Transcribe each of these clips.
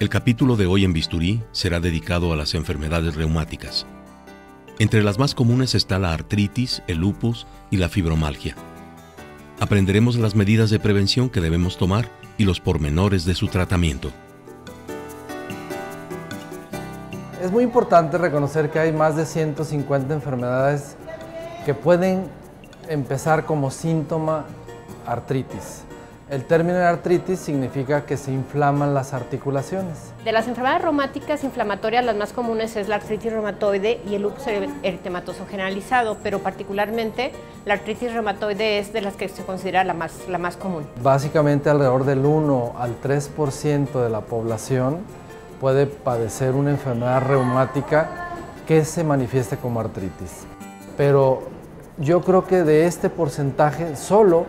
El capítulo de hoy en Bisturí será dedicado a las enfermedades reumáticas. Entre las más comunes está la artritis, el lupus y la fibromialgia. Aprenderemos las medidas de prevención que debemos tomar y los pormenores de su tratamiento. Es muy importante reconocer que hay más de 150 enfermedades que pueden empezar como síntoma artritis. El término de artritis significa que se inflaman las articulaciones. De las enfermedades reumáticas inflamatorias, las más comunes es la artritis reumatoide y el lupus eritematoso generalizado, pero particularmente la artritis reumatoide es de las que se considera la más común. Básicamente alrededor del 1 al 3% de la población puede padecer una enfermedad reumática que se manifieste como artritis. Pero yo creo que de este porcentaje solo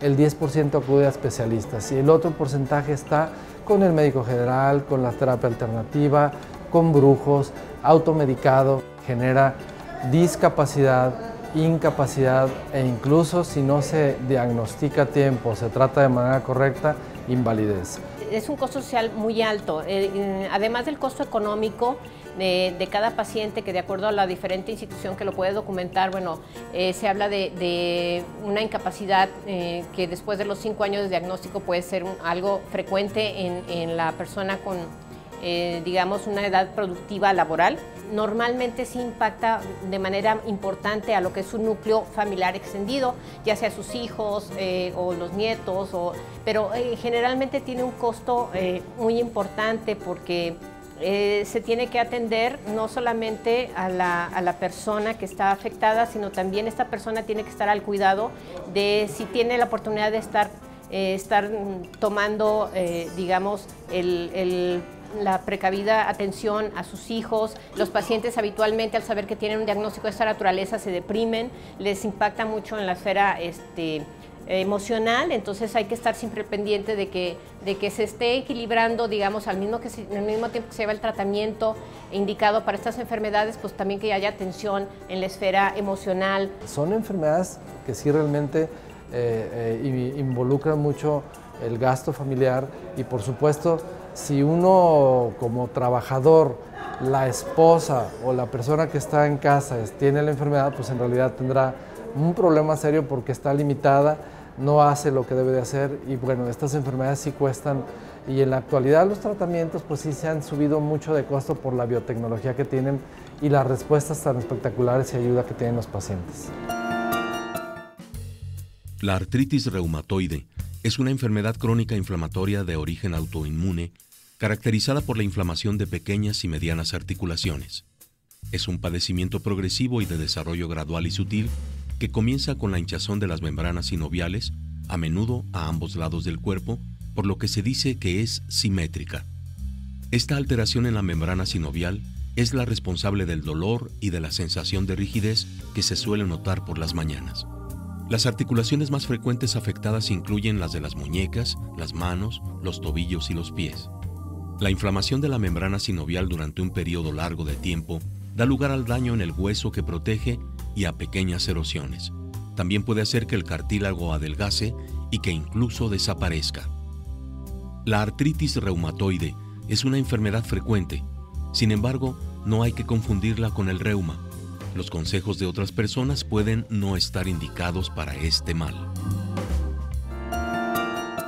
el 10% acude a especialistas y el otro porcentaje está con el médico general, con la terapia alternativa, con brujos, automedicado, genera discapacidad, incapacidad e incluso si no se diagnostica a tiempo, se trata de manera correcta, invalidez. Es un costo social muy alto, además del costo económico de cada paciente, que de acuerdo a la diferente institución que lo puede documentar, bueno, se habla de una incapacidad que después de los 5 años de diagnóstico puede ser algo frecuente en la persona con, digamos, una edad productiva laboral. Normalmente sí impacta de manera importante a lo que es un núcleo familiar extendido, ya sea sus hijos o los nietos, pero generalmente tiene un costo muy importante porque se tiene que atender no solamente a la persona que está afectada, sino también esta persona tiene que estar al cuidado de si tiene la oportunidad de estar tomando, digamos, la precavida atención a sus hijos. Los pacientes habitualmente, al saber que tienen un diagnóstico de esta naturaleza, se deprimen, les impacta mucho en la esfera emocional, entonces hay que estar siempre pendiente de que se esté equilibrando, digamos, al mismo tiempo que se lleva el tratamiento indicado para estas enfermedades, pues también que haya atención en la esfera emocional. Son enfermedades que sí realmente involucran mucho el gasto familiar y por supuesto si uno como trabajador, la esposa o la persona que está en casa tiene la enfermedad, pues en realidad tendrá un problema serio porque está limitada, no hace lo que debe de hacer y bueno, estas enfermedades sí cuestan y en la actualidad los tratamientos pues sí se han subido mucho de costo por la biotecnología que tienen y las respuestas tan espectaculares y ayuda que tienen los pacientes. La artritis reumatoide es una enfermedad crónica inflamatoria de origen autoinmune caracterizada por la inflamación de pequeñas y medianas articulaciones. Es un padecimiento progresivo y de desarrollo gradual y sutil que comienza con la hinchazón de las membranas sinoviales, a menudo a ambos lados del cuerpo, por lo que se dice que es simétrica. Esta alteración en la membrana sinovial es la responsable del dolor y de la sensación de rigidez que se suele notar por las mañanas. Las articulaciones más frecuentes afectadas incluyen las de las muñecas, las manos, los tobillos y los pies. La inflamación de la membrana sinovial durante un periodo largo de tiempo da lugar al daño en el hueso que protege y a pequeñas erosiones. También puede hacer que el cartílago adelgace y que incluso desaparezca. La artritis reumatoide es una enfermedad frecuente. Sin embargo, no hay que confundirla con el reuma. Los consejos de otras personas pueden no estar indicados para este mal.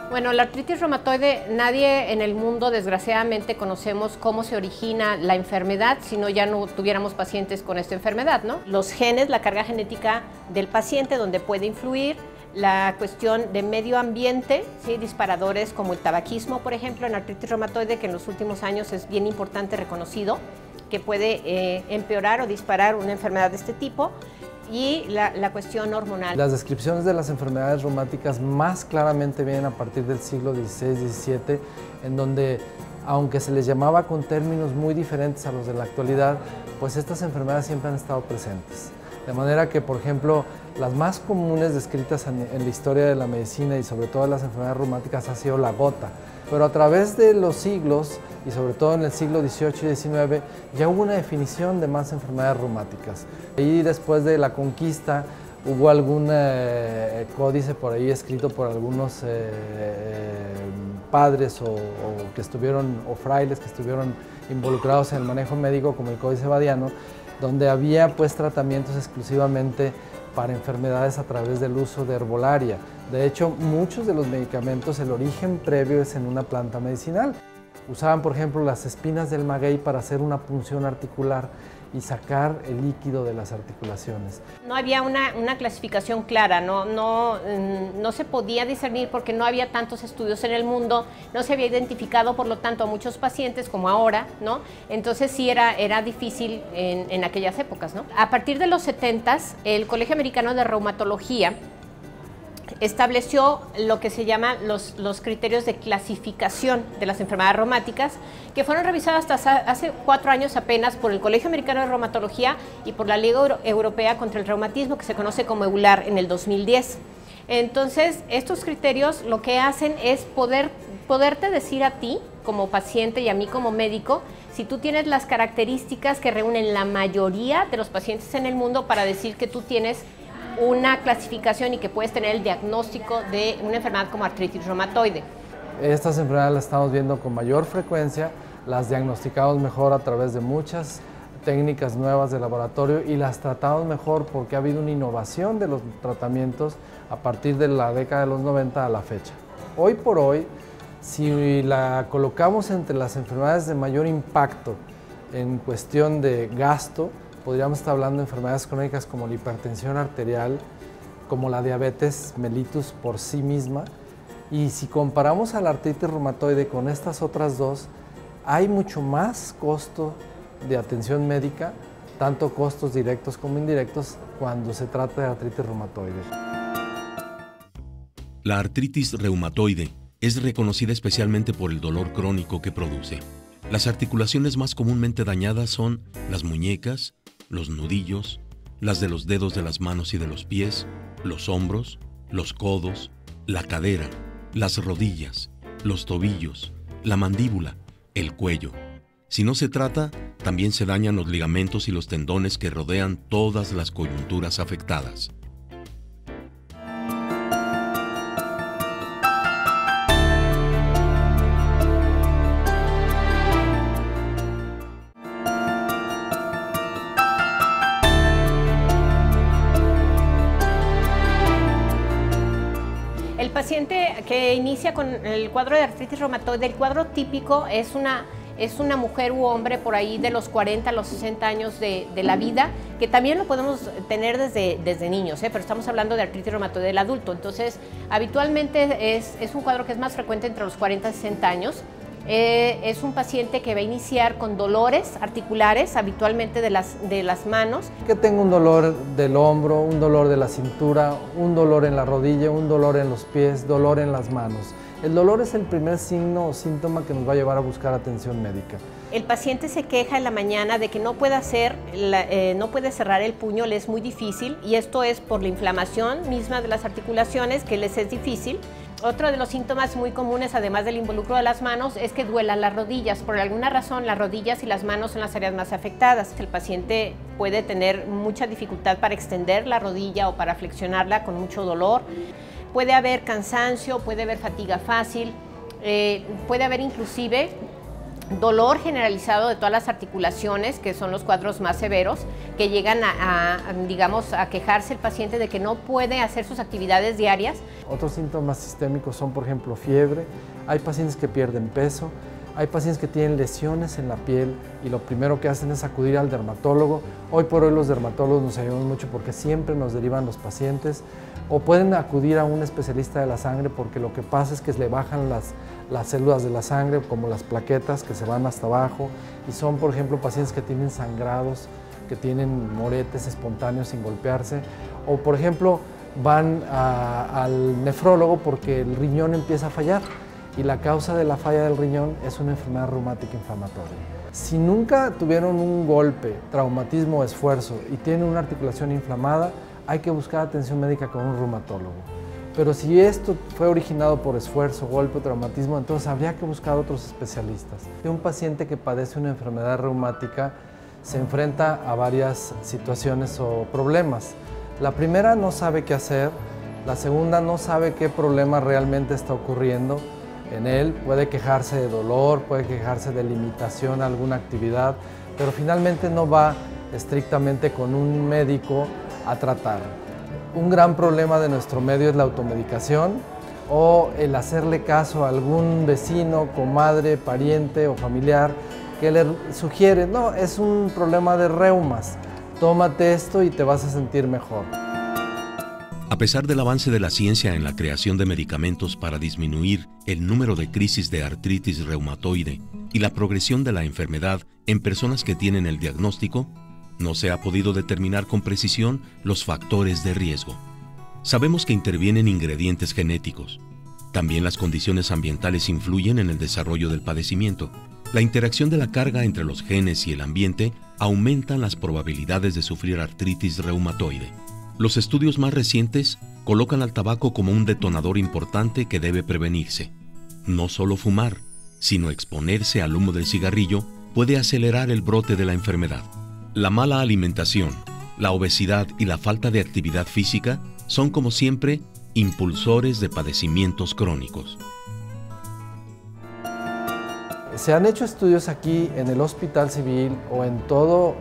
Bueno, la artritis reumatoide, nadie en el mundo desgraciadamente conocemos cómo se origina la enfermedad, si no ya no tuviéramos pacientes con esta enfermedad, ¿no? Los genes, la carga genética del paciente, donde puede influir, la cuestión de medio ambiente, ¿sí? Disparadores como el tabaquismo, por ejemplo, en artritis reumatoide, que en los últimos años es bien importante reconocido, que puede empeorar o disparar una enfermedad de este tipo, y la cuestión hormonal. Las descripciones de las enfermedades reumáticas más claramente vienen a partir del siglo XVI-XVII, en donde, aunque se les llamaba con términos muy diferentes a los de la actualidad, pues estas enfermedades siempre han estado presentes. De manera que, por ejemplo, las más comunes descritas en la historia de la medicina y sobre todo las enfermedades reumáticas ha sido la gota. Pero a través de los siglos, y sobre todo en el siglo XVIII y XIX, ya hubo una definición de más enfermedades reumáticas. Y después de la conquista, hubo algún códice por ahí escrito por algunos padres o frailes que estuvieron involucrados en el manejo médico, como el Códice Badiano, donde había pues tratamientos exclusivamente para enfermedades a través del uso de herbolaria. De hecho, muchos de los medicamentos, el origen previo es en una planta medicinal. Usaban, por ejemplo, las espinas del maguey para hacer una punción articular y sacar el líquido de las articulaciones. No había una clasificación clara, no se podía discernir porque no había tantos estudios en el mundo, no se había identificado, por lo tanto, a muchos pacientes como ahora, ¿no? Entonces sí era difícil en aquellas épocas, ¿no? A partir de los 70s, el Colegio Americano de Reumatología estableció lo que se llama los criterios de clasificación de las enfermedades reumáticas, que fueron revisadas hasta hace 4 años apenas por el Colegio Americano de Reumatología y por la Liga Europea contra el Reumatismo, que se conoce como EULAR, en el 2010. Entonces, estos criterios lo que hacen es poderte decir a ti, como paciente, y a mí como médico, si tú tienes las características que reúnen la mayoría de los pacientes en el mundo para decir que tú tienes una clasificación y que puedes tener el diagnóstico de una enfermedad como artritis reumatoide. Estas enfermedades las estamos viendo con mayor frecuencia, las diagnosticamos mejor a través de muchas técnicas nuevas de laboratorio y las tratamos mejor porque ha habido una innovación de los tratamientos a partir de la década de los 90 a la fecha. Hoy por hoy, si la colocamos entre las enfermedades de mayor impacto en cuestión de gasto, podríamos estar hablando de enfermedades crónicas como la hipertensión arterial, como la diabetes mellitus por sí misma. Y si comparamos a la artritis reumatoide con estas otras dos, hay mucho más costo de atención médica, tanto costos directos como indirectos, cuando se trata de artritis reumatoide. La artritis reumatoide es reconocida especialmente por el dolor crónico que produce. Las articulaciones más comúnmente dañadas son las muñecas, los nudillos, las de los dedos de las manos y de los pies, los hombros, los codos, la cadera, las rodillas, los tobillos, la mandíbula, el cuello. Si no se trata, también se dañan los ligamentos y los tendones que rodean todas las coyunturas afectadas. El paciente que inicia con el cuadro de artritis reumatoide, el cuadro típico es una mujer u hombre por ahí de los 40 a los 60 años de la vida, que también lo podemos tener desde niños, pero estamos hablando de artritis reumatoide del adulto. Entonces, habitualmente es un cuadro que es más frecuente entre los 40 y 60 años. Es un paciente que va a iniciar con dolores articulares, habitualmente de las manos. Que tenga un dolor del hombro, un dolor de la cintura, un dolor en la rodilla, un dolor en los pies, dolor en las manos. El dolor es el primer signo o síntoma que nos va a llevar a buscar atención médica. El paciente se queja en la mañana de que no puede cerrar el puño, le es muy difícil, y esto es por la inflamación misma de las articulaciones, que les es difícil. Otro de los síntomas muy comunes, además del involucro de las manos, es que duelan las rodillas. Por alguna razón, las rodillas y las manos son las áreas más afectadas. El paciente puede tener mucha dificultad para extender la rodilla o para flexionarla con mucho dolor. Puede haber cansancio, puede haber fatiga fácil, puede haber inclusive dolor generalizado de todas las articulaciones, que son los cuadros más severos, que llegan a quejarse el paciente de que no puede hacer sus actividades diarias. Otros síntomas sistémicos son, por ejemplo, fiebre. Hay pacientes que pierden peso, hay pacientes que tienen lesiones en la piel y lo primero que hacen es acudir al dermatólogo. Hoy por hoy los dermatólogos nos ayudan mucho porque siempre nos derivan los pacientes, o pueden acudir a un especialista de la sangre porque lo que pasa es que le bajan las células de la sangre, como las plaquetas que se van hasta abajo, y son, por ejemplo, pacientes que tienen sangrados, que tienen moretes espontáneos sin golpearse, o por ejemplo van al nefrólogo porque el riñón empieza a fallar y la causa de la falla del riñón es una enfermedad reumática inflamatoria. Si nunca tuvieron un golpe, traumatismo o esfuerzo y tienen una articulación inflamada, hay que buscar atención médica con un reumatólogo. Pero si esto fue originado por esfuerzo, golpe o traumatismo, entonces habría que buscar otros especialistas. Un paciente que padece una enfermedad reumática se enfrenta a varias situaciones o problemas. La primera no sabe qué hacer, la segunda no sabe qué problema realmente está ocurriendo en él, puede quejarse de dolor, puede quejarse de limitación a alguna actividad, pero finalmente no va estrictamente con un médico a tratar. Un gran problema de nuestro medio es la automedicación o el hacerle caso a algún vecino, comadre, pariente o familiar que le sugiere, no, es un problema de reumas, tómate esto y te vas a sentir mejor. A pesar del avance de la ciencia en la creación de medicamentos para disminuir el número de crisis de artritis reumatoide y la progresión de la enfermedad en personas que tienen el diagnóstico, no se ha podido determinar con precisión los factores de riesgo. Sabemos que intervienen ingredientes genéticos. También las condiciones ambientales influyen en el desarrollo del padecimiento. La interacción de la carga entre los genes y el ambiente aumentan las probabilidades de sufrir artritis reumatoide. Los estudios más recientes colocan al tabaco como un detonador importante que debe prevenirse. No solo fumar, sino exponerse al humo del cigarrillo puede acelerar el brote de la enfermedad. La mala alimentación, la obesidad y la falta de actividad física son, como siempre, impulsores de padecimientos crónicos. Se han hecho estudios aquí en el Hospital Civil o en todo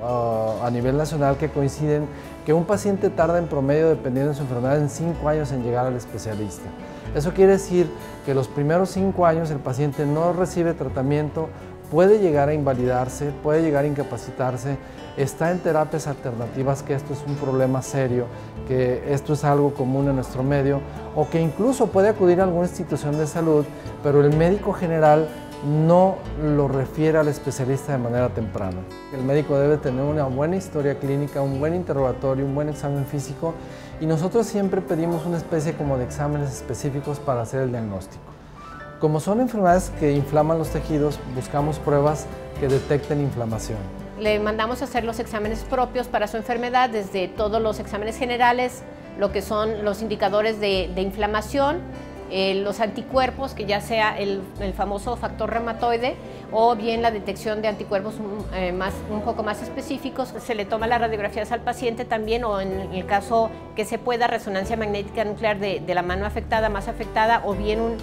a nivel nacional que coinciden que un paciente tarda en promedio, dependiendo de su enfermedad, en 5 años en llegar al especialista. Eso quiere decir que los primeros 5 años el paciente no recibe tratamiento, puede llegar a invalidarse, puede llegar a incapacitarse, está en terapias alternativas, que esto es un problema serio, que esto es algo común en nuestro medio, o que incluso puede acudir a alguna institución de salud, pero el médico general no lo refiere al especialista de manera temprana. El médico debe tener una buena historia clínica, un buen interrogatorio, un buen examen físico, y nosotros siempre pedimos una especie como de exámenes específicos para hacer el diagnóstico. Como son enfermedades que inflaman los tejidos, buscamos pruebas que detecten inflamación. Le mandamos a hacer los exámenes propios para su enfermedad, desde todos los exámenes generales, lo que son los indicadores de inflamación, los anticuerpos, que ya sea el famoso factor reumatoide o bien la detección de anticuerpos un poco más específicos. Se le toma las radiografías al paciente también, o en el caso que se pueda, resonancia magnética nuclear de la mano afectada, más afectada, o bien un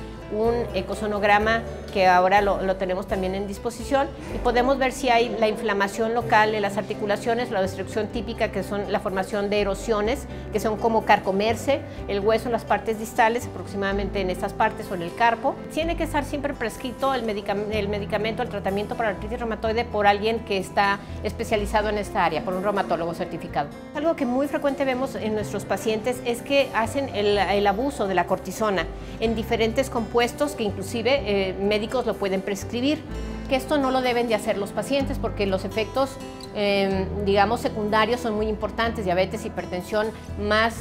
ecosonograma, que ahora lo tenemos también en disposición, y podemos ver si hay la inflamación local de las articulaciones, la destrucción típica, que son la formación de erosiones, que son como carcomerse el hueso en las partes distales, aproximadamente en estas partes o en el carpo. Tiene que estar siempre prescrito el medicamento, el tratamiento para artritis reumatoide por alguien que está especializado en esta área, por un reumatólogo certificado. Algo que muy frecuente vemos en nuestros pacientes es que hacen el abuso de la cortisona en diferentes compuestos, que inclusive médicos lo pueden prescribir, que esto no lo deben de hacer los pacientes, porque los efectos, digamos, secundarios son muy importantes: diabetes, hipertensión, más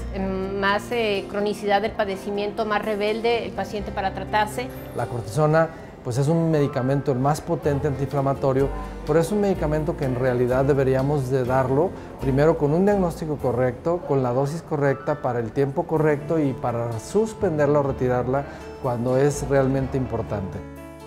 cronicidad del padecimiento, más rebelde el paciente para tratarse. La cortisona pues es un medicamento el más potente antiinflamatorio, pero es un medicamento que en realidad deberíamos de darlo primero con un diagnóstico correcto, con la dosis correcta, para el tiempo correcto y para suspenderla o retirarla cuando es realmente importante.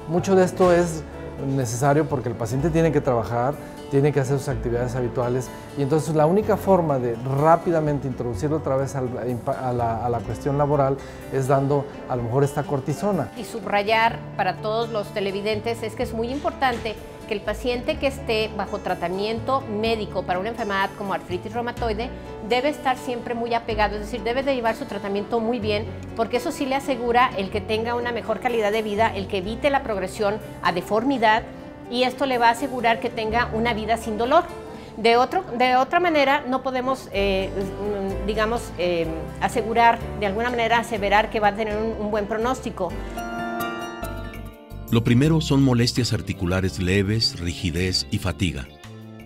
Mucho de esto es necesario porque el paciente tiene que trabajar, tiene que hacer sus actividades habituales, y entonces la única forma de rápidamente introducirlo otra vez a la cuestión laboral es dando a lo mejor esta cortisona. Y subrayar para todos los televidentes es que es muy importante que el paciente que esté bajo tratamiento médico para una enfermedad como artritis reumatoide debe estar siempre muy apegado, es decir, debe de llevar su tratamiento muy bien, porque eso sí le asegura el que tenga una mejor calidad de vida, el que evite la progresión a deformidad, y esto le va a asegurar que tenga una vida sin dolor. De otra manera, no podemos, asegurar, de alguna manera aseverar que va a tener un buen pronóstico. Lo primero son molestias articulares leves, rigidez y fatiga.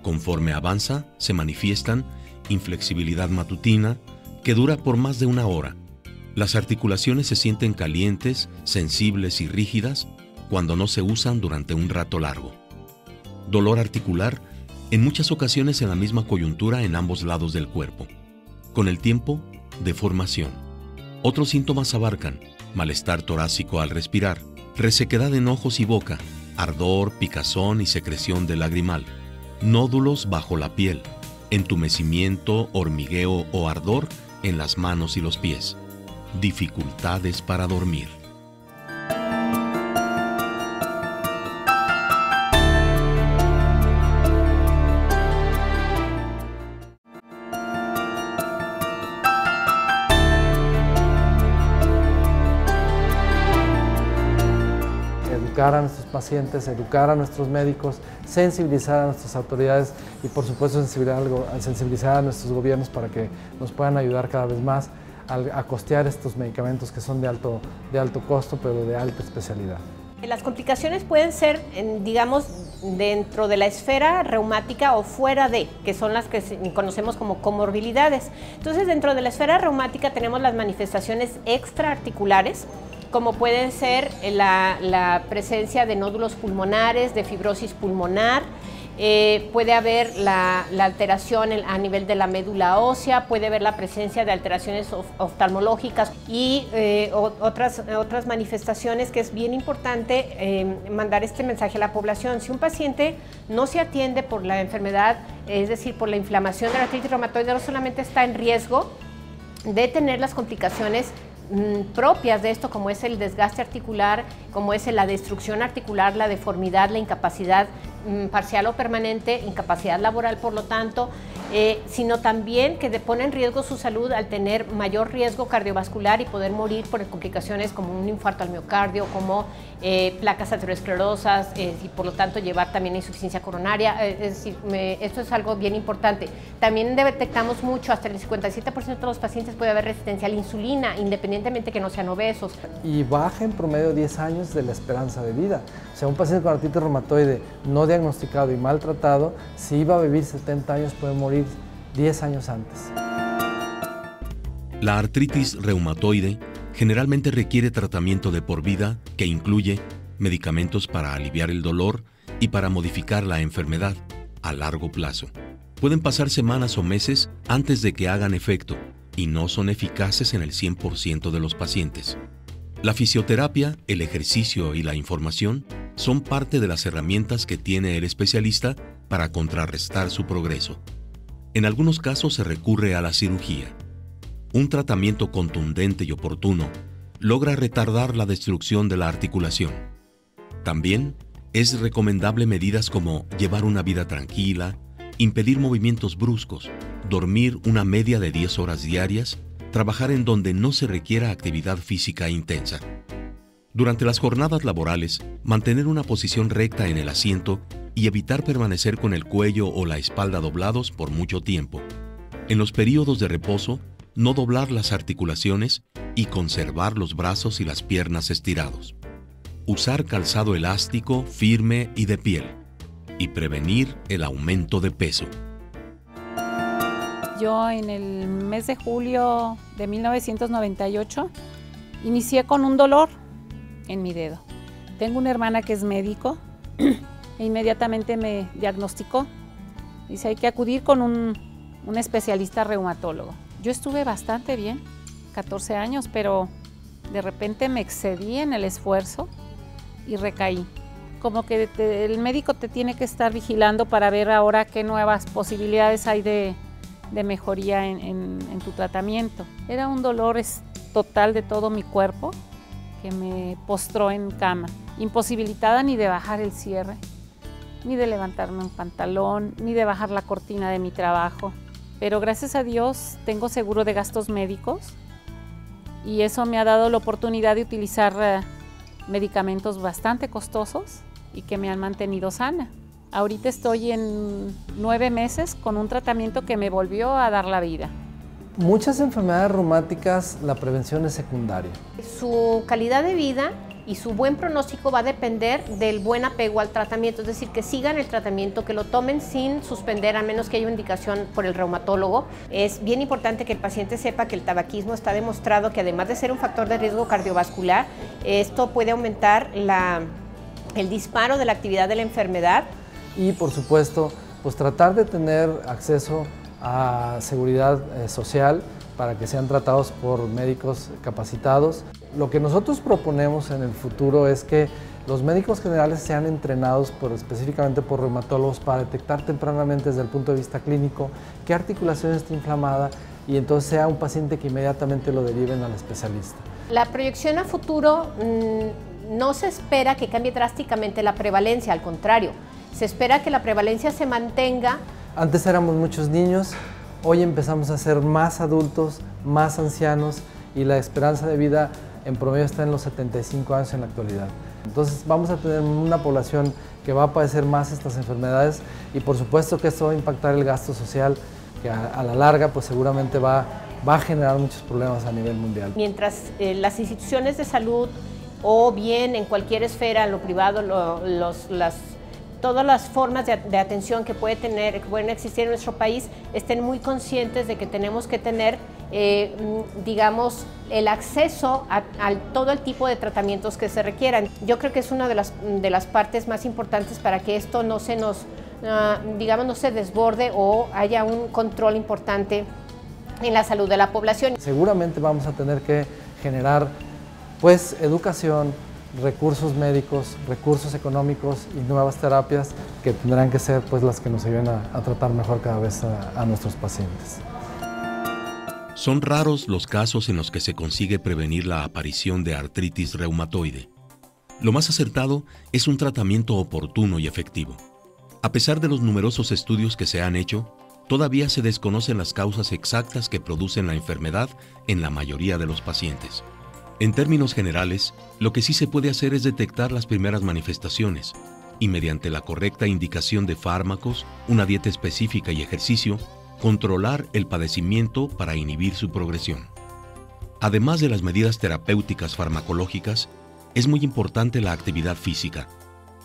Conforme avanza, se manifiestan inflexibilidad matutina, que dura por más de 1 hora. Las articulaciones se sienten calientes, sensibles y rígidas cuando no se usan durante un rato largo. Dolor articular, en muchas ocasiones en la misma coyuntura en ambos lados del cuerpo. Con el tiempo, deformación. Otros síntomas abarcan malestar torácico al respirar, resequedad en ojos y boca, ardor, picazón y secreción de lagrimal, nódulos bajo la piel, entumecimiento, hormigueo o ardor en las manos y los pies, dificultades para dormir. Educar a nuestros pacientes, educar a nuestros médicos, sensibilizar a nuestras autoridades y por supuesto sensibilizar a nuestros gobiernos para que nos puedan ayudar cada vez más a costear estos medicamentos que son de alto costo pero de alta especialidad. Las complicaciones pueden ser, digamos, dentro de la esfera reumática o fuera de, que son las que conocemos como comorbilidades. Entonces, dentro de la esfera reumática tenemos las manifestaciones extraarticulares, como pueden ser la presencia de nódulos pulmonares, de fibrosis pulmonar, puede haber la alteración a nivel de la médula ósea, puede haber la presencia de alteraciones oftalmológicas y otras manifestaciones que es bien importante mandar este mensaje a la población. Si un paciente no se atiende por la enfermedad, es decir, por la inflamación de la artritis reumatoide, no solamente está en riesgo de tener las complicaciones propias de esto, como es el desgaste articular, como es la destrucción articular, la deformidad, la incapacidad parcial o permanente, incapacidad laboral por lo tanto, sino también que pone en riesgo su salud al tener mayor riesgo cardiovascular y poder morir por complicaciones como un infarto al miocardio, como placas aterosclerosas y por lo tanto llevar también insuficiencia coronaria. Es decir, esto es algo bien importante. También detectamos mucho, hasta el 57% de los pacientes puede haber resistencia a la insulina, independientemente que no sean obesos. Y baja en promedio 10 años de la esperanza de vida. O sea, un paciente con artritis reumatoide no diagnosticado y maltratado, si iba a vivir 70 años, puede morir 10 años antes. La artritis reumatoide generalmente requiere tratamiento de por vida que incluye medicamentos para aliviar el dolor y para modificar la enfermedad a largo plazo. Pueden pasar semanas o meses antes de que hagan efecto y no son eficaces en el 100% de los pacientes. La fisioterapia, el ejercicio y la información son parte de las herramientas que tiene el especialista para contrarrestar su progreso. En algunos casos se recurre a la cirugía. Un tratamiento contundente y oportuno logra retardar la destrucción de la articulación. También es recomendable medidas como llevar una vida tranquila, impedir movimientos bruscos, dormir una media de 10 horas diarias, trabajar en donde no se requiera actividad física intensa. Durante las jornadas laborales, mantener una posición recta en el asiento y evitar permanecer con el cuello o la espalda doblados por mucho tiempo. En los periodos de reposo, no doblar las articulaciones y conservar los brazos y las piernas estirados. Usar calzado elástico, firme y de piel. Y prevenir el aumento de peso. Yo en el mes de julio de 1998 inicié con un dolor en mi dedo. Tengo una hermana que es médico e inmediatamente me diagnosticó. Dice, hay que acudir con un especialista reumatólogo. Yo estuve bastante bien, 14 años, pero de repente me excedí en el esfuerzo y recaí. Como que el médico te tiene que estar vigilando para ver ahora qué nuevas posibilidades hay de mejoría en tu tratamiento. Era un dolor total de todo mi cuerpo que me postró en cama, imposibilitada ni de bajar el cierre, ni de levantarme un pantalón, ni de bajar la cortina de mi trabajo. Pero gracias a Dios tengo seguro de gastos médicos y eso me ha dado la oportunidad de utilizar medicamentos bastante costosos y que me han mantenido sana. Ahorita estoy en 9 meses con un tratamiento que me volvió a dar la vida. Muchas enfermedades reumáticas, la prevención es secundaria. Su calidad de vida y su buen pronóstico va a depender del buen apego al tratamiento, es decir, que sigan el tratamiento, que lo tomen sin suspender, a menos que haya una indicación por el reumatólogo. Es bien importante que el paciente sepa que el tabaquismo está demostrado que además de ser un factor de riesgo cardiovascular, esto puede aumentar el disparo de la actividad de la enfermedad. Y por supuesto, pues tratar de tener acceso a seguridad social para que sean tratados por médicos capacitados. Lo que nosotros proponemos en el futuro es que Los médicos generales se han entrenado específicamente por reumatólogos para detectar tempranamente desde el punto de vista clínico qué articulación está inflamada y entonces sea un paciente que inmediatamente lo deriven al especialista. La proyección a futuro no se espera que cambie drásticamente la prevalencia, al contrario, se espera que la prevalencia se mantenga. Antes éramos muchos niños, hoy empezamos a ser más adultos, más ancianos y la esperanza de vida en promedio está en los 75 años en la actualidad. Entonces vamos a tener una población que va a padecer más estas enfermedades y por supuesto que esto va a impactar el gasto social que a la larga pues seguramente va a generar muchos problemas a nivel mundial. Mientras las instituciones de salud o bien en cualquier esfera, en lo privado, todas las formas de atención que pueden existir en nuestro país estén muy conscientes de que tenemos que tener, digamos, el acceso a todo el tipo de tratamientos que se requieran. Yo creo que es una de las partes más importantes para que esto no se nos, digamos, no se desborde o haya un control importante en la salud de la población. Seguramente vamos a tener que generar, pues, educación, recursos médicos, recursos económicos y nuevas terapias que tendrán que ser pues las que nos ayuden a tratar mejor cada vez a nuestros pacientes. Son raros los casos en los que se consigue prevenir la aparición de artritis reumatoide. Lo más acertado es un tratamiento oportuno y efectivo. A pesar de los numerosos estudios que se han hecho, todavía se desconocen las causas exactas que producen la enfermedad en la mayoría de los pacientes. En términos generales, lo que sí se puede hacer es detectar las primeras manifestaciones y mediante la correcta indicación de fármacos, una dieta específica y ejercicio, controlar el padecimiento para inhibir su progresión. Además de las medidas terapéuticas farmacológicas, es muy importante la actividad física.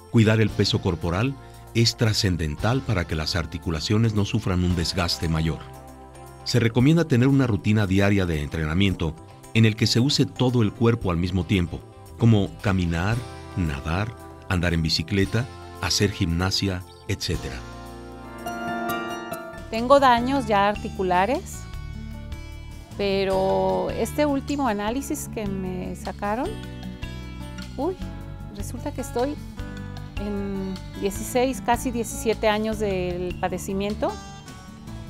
Cuidar el peso corporal es trascendental para que las articulaciones no sufran un desgaste mayor. Se recomienda tener una rutina diaria de entrenamiento en el que se use todo el cuerpo al mismo tiempo, como caminar, nadar, andar en bicicleta, hacer gimnasia, etc. Tengo daños ya articulares, pero este último análisis que me sacaron, resulta que estoy en 16, casi 17 años del padecimiento,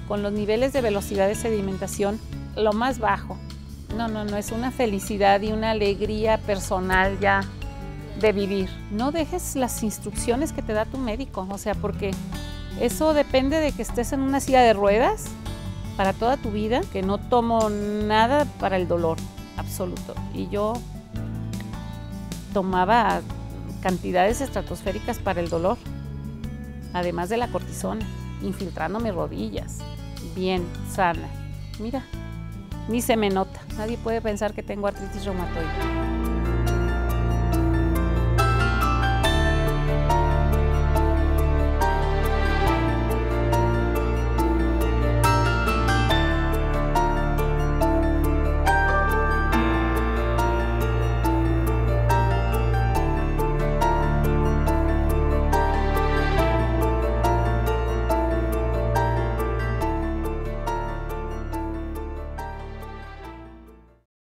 con los niveles de velocidad de sedimentación lo más bajo. No, es una felicidad y una alegría personal ya de vivir. No dejes las instrucciones que te da tu médico, o sea, porque eso depende de que estés en una silla de ruedas para toda tu vida, que no tomo nada para el dolor absoluto. Y yo tomaba cantidades estratosféricas para el dolor, además de la cortisona, infiltrando mis rodillas, bien sana. Mira, ni se me nota. Nadie puede pensar que tengo artritis reumatoide.